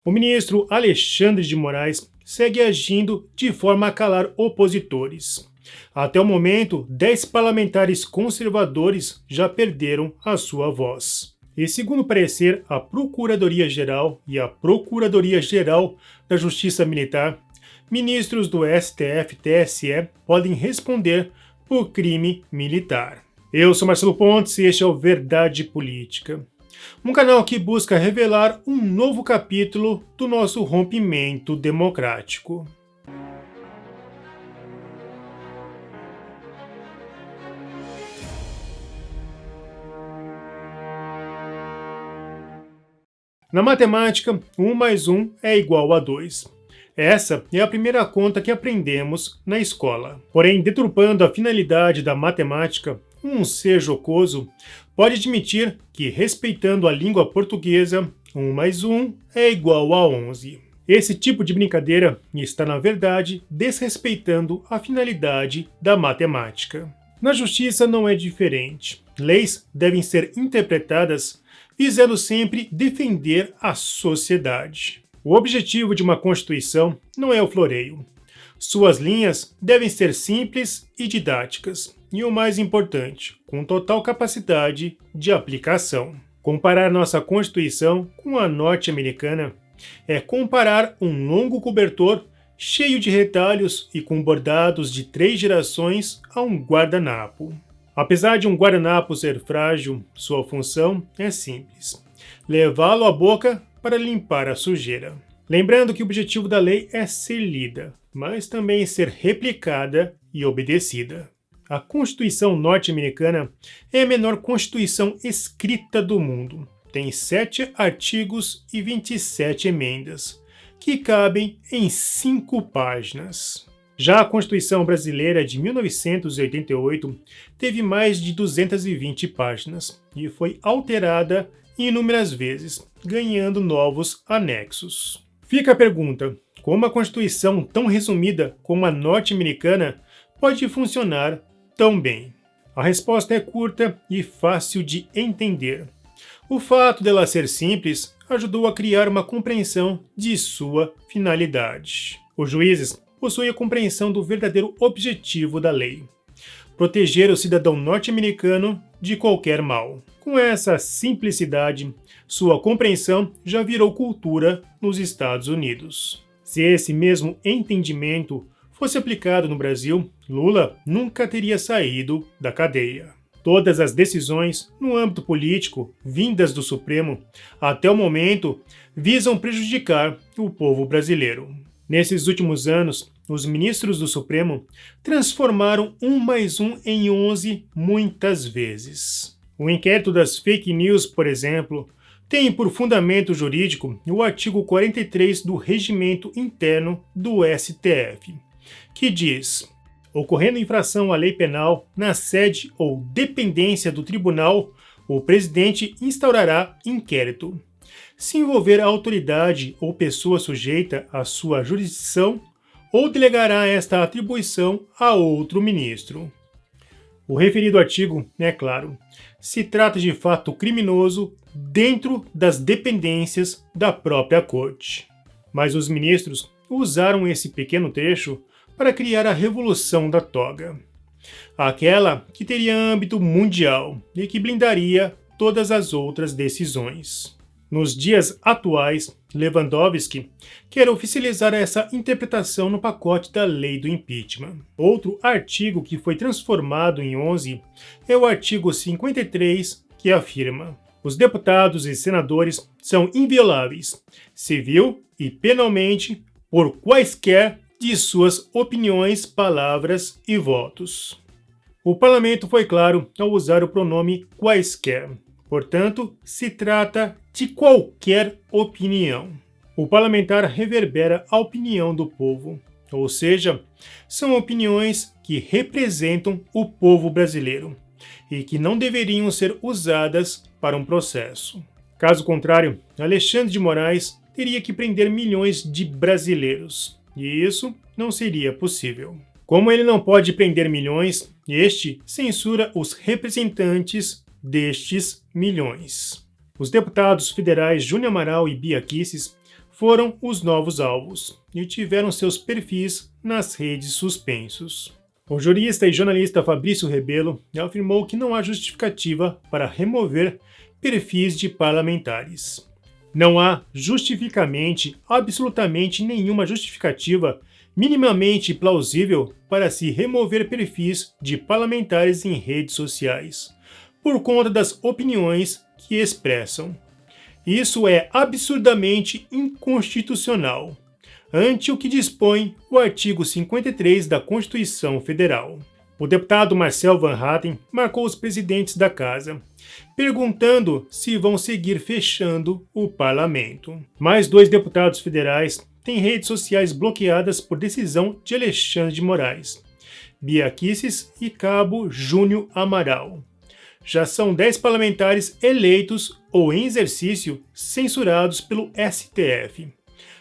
O ministro Alexandre de Moraes segue agindo de forma a calar opositores. Até o momento, 10 parlamentares conservadores já perderam a sua voz. E segundo o parecer, a Procuradoria-Geral e a Procuradoria-Geral da Justiça Militar, ministros do STF e TSE podem responder por crime militar. Eu sou Marcelo Pontes e este é o Verdade Política, um canal que busca revelar um novo capítulo do nosso rompimento democrático. Na matemática, 1 mais 1 é igual a 2. Essa é a primeira conta que aprendemos na escola. Porém, deturpando a finalidade da matemática, um ser jocoso pode admitir que, respeitando a língua portuguesa, 1 mais 1 é igual a 11. Esse tipo de brincadeira está, na verdade, desrespeitando a finalidade da matemática. Na justiça não é diferente. Leis devem ser interpretadas visando sempre defender a sociedade. O objetivo de uma Constituição não é o floreio. Suas linhas devem ser simples e didáticas, e o mais importante, com total capacidade de aplicação. Comparar nossa Constituição com a norte-americana é comparar um longo cobertor cheio de retalhos e com bordados de 3 gerações a um guardanapo. Apesar de um guardanapo ser frágil, sua função é simples: levá-lo à boca para limpar a sujeira. Lembrando que o objetivo da lei é ser lida, mas também ser replicada e obedecida. A Constituição norte-americana é a menor Constituição escrita do mundo. Tem 7 artigos e 27 emendas, que cabem em 5 páginas. Já a Constituição brasileira de 1988 teve mais de 220 páginas e foi alterada inúmeras vezes, ganhando novos anexos. Fica a pergunta: como uma Constituição tão resumida como a norte-americana pode funcionar tão bem? A resposta é curta e fácil de entender. O fato dela ser simples ajudou a criar uma compreensão de sua finalidade. Os juízes possuem a compreensão do verdadeiro objetivo da lei: proteger o cidadão norte-americano de qualquer mal. Com essa simplicidade, sua compreensão já virou cultura nos Estados Unidos. Se esse mesmo entendimento fosse aplicado no Brasil, Lula nunca teria saído da cadeia. Todas as decisões no âmbito político, vindas do Supremo, até o momento, visam prejudicar o povo brasileiro. Nesses últimos anos, os ministros do Supremo transformaram 1 mais 1 em 11 muitas vezes. O inquérito das fake news, por exemplo, tem por fundamento jurídico o artigo 43 do Regimento Interno do STF, que diz: ocorrendo infração à lei penal na sede ou dependência do tribunal, o presidente instaurará inquérito. Se envolver a autoridade ou pessoa sujeita à sua jurisdição, ou delegará esta atribuição a outro ministro. O referido artigo, é claro, se trata de fato criminoso dentro das dependências da própria corte. Mas os ministros usaram esse pequeno trecho para criar a Revolução da Toga, aquela que teria âmbito mundial e que blindaria todas as outras decisões. Nos dias atuais, Lewandowski quer oficializar essa interpretação no pacote da lei do impeachment. Outro artigo que foi transformado em 11 é o artigo 53, que afirma: os deputados e senadores são invioláveis, civil e penalmente, por quaisquer de suas opiniões, palavras e votos. O parlamento foi claro ao usar o pronome quaisquer. Portanto, se trata de qualquer opinião. O parlamentar reverbera a opinião do povo, ou seja, são opiniões que representam o povo brasileiro e que não deveriam ser usadas para um processo. Caso contrário, Alexandre de Moraes teria que prender milhões de brasileiros, e isso não seria possível. Como ele não pode prender milhões, este censura os representantes destes milhões. Os deputados federais Júnior Amaral e Bia Kicis foram os novos alvos e tiveram seus perfis nas redes suspensos. O jurista e jornalista Fabrício Rebelo afirmou que não há justificativa para remover perfis de parlamentares. Não há absolutamente nenhuma justificativa minimamente plausível para se remover perfis de parlamentares em redes sociais, por conta das opiniões que expressam. Isso é absurdamente inconstitucional, ante o que dispõe o artigo 53 da Constituição Federal. O deputado Marcel Van Hatten marcou os presidentes da casa, perguntando se vão seguir fechando o parlamento. Mais 2 deputados federais têm redes sociais bloqueadas por decisão de Alexandre de Moraes, Bia Kicis e Cabo Júnior Amaral. Já são 10 parlamentares eleitos ou em exercício censurados pelo STF.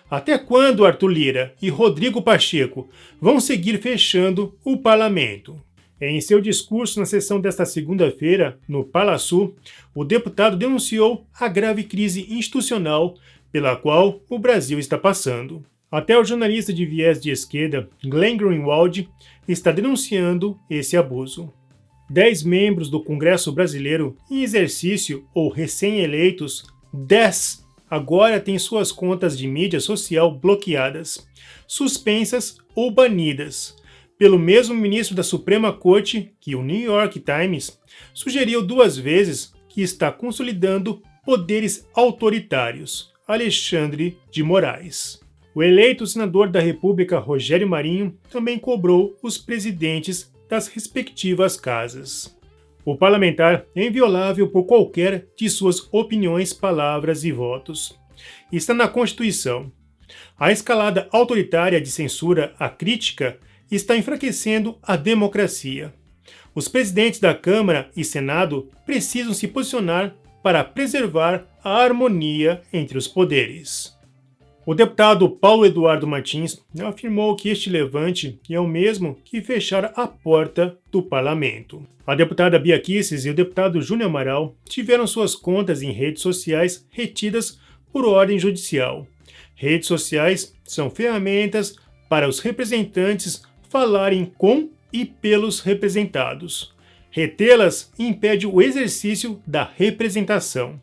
Até quando Arthur Lira e Rodrigo Pacheco vão seguir fechando o parlamento? Em seu discurso na sessão desta segunda-feira, no Palácio, o deputado denunciou a grave crise institucional pela qual o Brasil está passando. Até o jornalista de viés de esquerda, Glenn Greenwald, está denunciando esse abuso. 10 membros do Congresso Brasileiro em exercício ou recém-eleitos, 10 agora têm suas contas de mídia social bloqueadas, suspensas ou banidas, pelo mesmo ministro da Suprema Corte que o New York Times sugeriu 2 vezes que está consolidando poderes autoritários, Alexandre de Moraes. O eleito senador da República, Rogério Marinho, também cobrou os presidentes das respectivas casas. O parlamentar é inviolável por qualquer de suas opiniões, palavras e votos. Está na Constituição. A escalada autoritária de censura à crítica está enfraquecendo a democracia. Os presidentes da Câmara e Senado precisam se posicionar para preservar a harmonia entre os poderes. O deputado Paulo Eduardo Martins afirmou que este levante é o mesmo que fechar a porta do parlamento. A deputada Bia Kicis e o deputado Júnior Amaral tiveram suas contas em redes sociais retidas por ordem judicial. Redes sociais são ferramentas para os representantes falarem com e pelos representados. Retê-las impede o exercício da representação.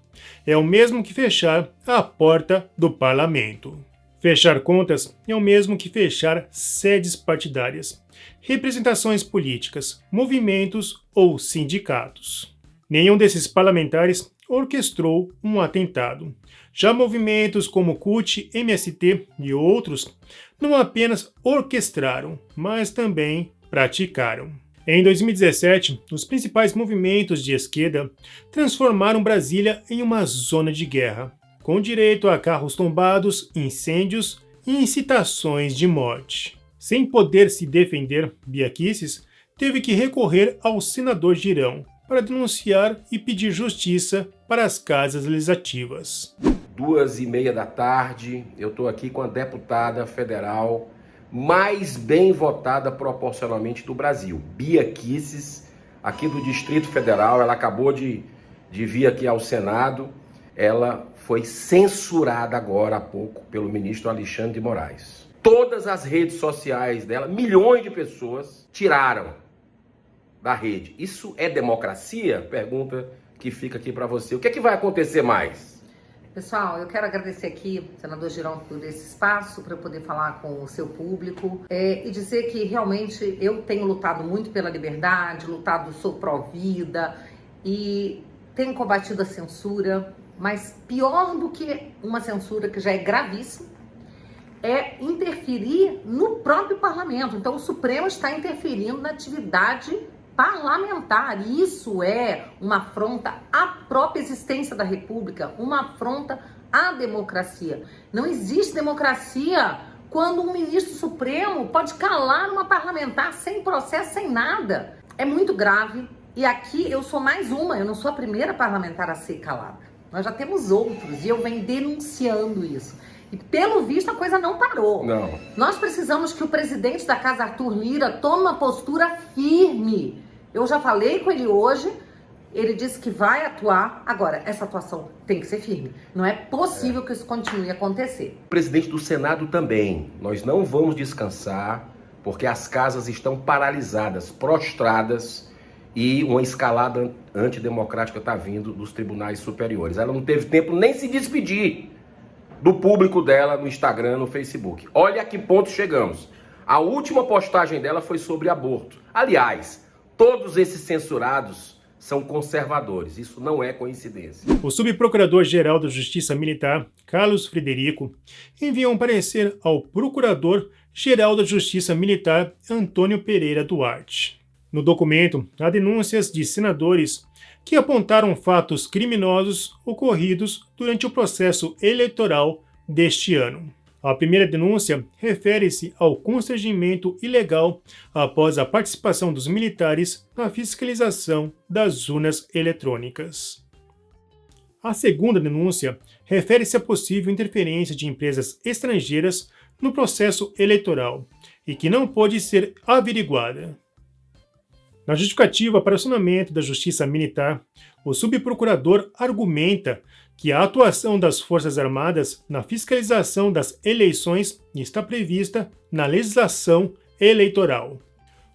É o mesmo que fechar a porta do parlamento. Fechar contas é o mesmo que fechar sedes partidárias, representações políticas, movimentos ou sindicatos. Nenhum desses parlamentares orquestrou um atentado. Já movimentos como CUT, MST e outros não apenas orquestraram, mas também praticaram. Em 2017, os principais movimentos de esquerda transformaram Brasília em uma zona de guerra, com direito a carros tombados, incêndios e incitações de morte. Sem poder se defender, Bia Kicis teve que recorrer ao senador Girão para denunciar e pedir justiça para as casas legislativas. 2h30 da tarde, eu estou aqui com a deputada federal mais bem votada proporcionalmente do Brasil, Bia Kicis, aqui do Distrito Federal. Ela acabou de vir aqui ao Senado. Ela foi censurada agora há pouco pelo ministro Alexandre de Moraes. Todas as redes sociais dela, milhões de pessoas tiraram da rede. Isso é democracia? Pergunta que fica aqui para você. O que é que vai acontecer mais? Pessoal, eu quero agradecer aqui, senador Girão, por esse espaço para eu poder falar com o seu público e dizer que realmente eu tenho lutado muito pela liberdade, sou pró-vida e tenho combatido a censura, mas pior do que uma censura que já é gravíssima é interferir no próprio parlamento. Então o Supremo está interferindo na atividade parlamentar. Isso é uma afronta à própria existência da República, uma afronta à democracia. Não existe democracia quando um ministro supremo pode calar uma parlamentar sem processo, sem nada. É muito grave. E aqui eu sou mais uma, eu não sou a primeira parlamentar a ser calada. Nós já temos outros e eu venho denunciando isso. E pelo visto a coisa não parou. Não. Nós precisamos que o presidente da casa, Arthur Lira, tome uma postura firme. Eu já falei com ele hoje Ele disse que vai atuar. Agora, essa atuação tem que ser firme. Não é possível que isso continue a acontecer. Presidente do Senado também. Nós não vamos descansar, porque as casas estão paralisadas, prostradas, e uma escalada antidemocrática está vindo dos tribunais superiores. Ela não teve tempo nem se despedir do público dela no Instagram, no Facebook. Olha a que ponto chegamos. A última postagem dela foi sobre aborto. Aliás, todos esses censurados são conservadores. Isso não é coincidência. O subprocurador-geral da Justiça Militar, Carlos Frederico, enviou um parecer ao Procurador-Geral da Justiça Militar, Antônio Pereira Duarte. No documento, há denúncias de senadores que apontaram fatos criminosos ocorridos durante o processo eleitoral deste ano. A primeira denúncia refere-se ao constrangimento ilegal após a participação dos militares na fiscalização das urnas eletrônicas. A segunda denúncia refere-se à possível interferência de empresas estrangeiras no processo eleitoral e que não pôde ser averiguada. Na justificativa para o acionamento da Justiça Militar, o subprocurador argumenta que a atuação das Forças Armadas na fiscalização das eleições está prevista na legislação eleitoral.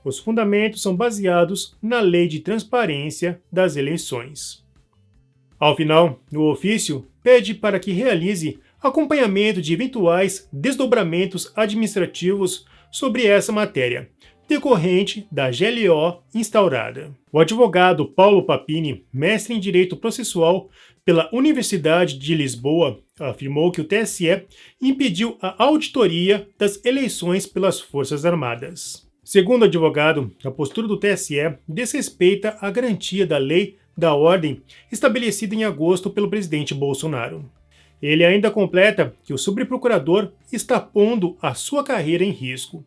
Os fundamentos são baseados na Lei de Transparência das Eleições. Ao final, o ofício pede para que realize acompanhamento de eventuais desdobramentos administrativos sobre essa matéria, decorrente da GLO instaurada. O advogado Paulo Papini, mestre em Direito Processual pela Universidade de Lisboa, afirmou que o TSE impediu a auditoria das eleições pelas Forças Armadas. Segundo o advogado, a postura do TSE desrespeita a garantia da lei da ordem estabelecida em agosto pelo presidente Bolsonaro. Ele ainda completa que o subprocurador está pondo a sua carreira em risco,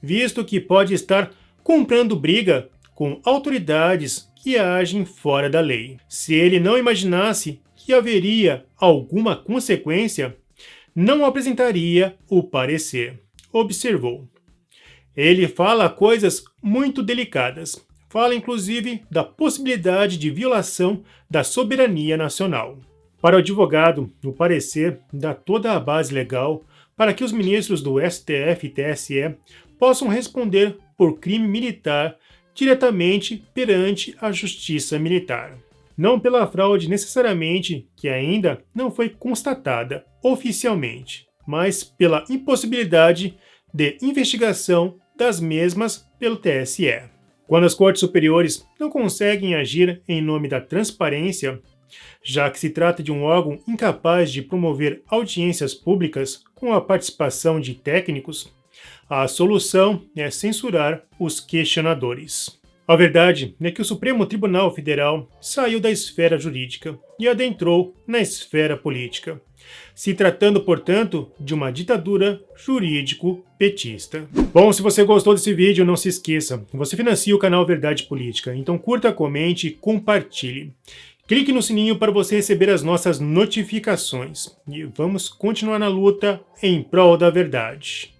visto que pode estar comprando briga com autoridades que agem fora da lei. Se ele não imaginasse que haveria alguma consequência, não apresentaria o parecer, observou. Ele fala coisas muito delicadas. Fala inclusive da possibilidade de violação da soberania nacional. Para o advogado, o parecer dá toda a base legal para que os ministros do STF e TSE possam responder por crime militar diretamente perante a Justiça Militar. Não pela fraude necessariamente, que ainda não foi constatada oficialmente, mas pela impossibilidade de investigação das mesmas pelo TSE. Quando as cortes superiores não conseguem agir em nome da transparência, já que se trata de um órgão incapaz de promover audiências públicas com a participação de técnicos, a solução é censurar os questionadores. A verdade é que o Supremo Tribunal Federal saiu da esfera jurídica e adentrou na esfera política, se tratando, portanto, de uma ditadura jurídico-petista. Bom, se você gostou desse vídeo, não se esqueça, você financia o canal Verdade Política, então curta, comente e compartilhe. Clique no sininho para você receber as nossas notificações. E vamos continuar na luta em prol da verdade.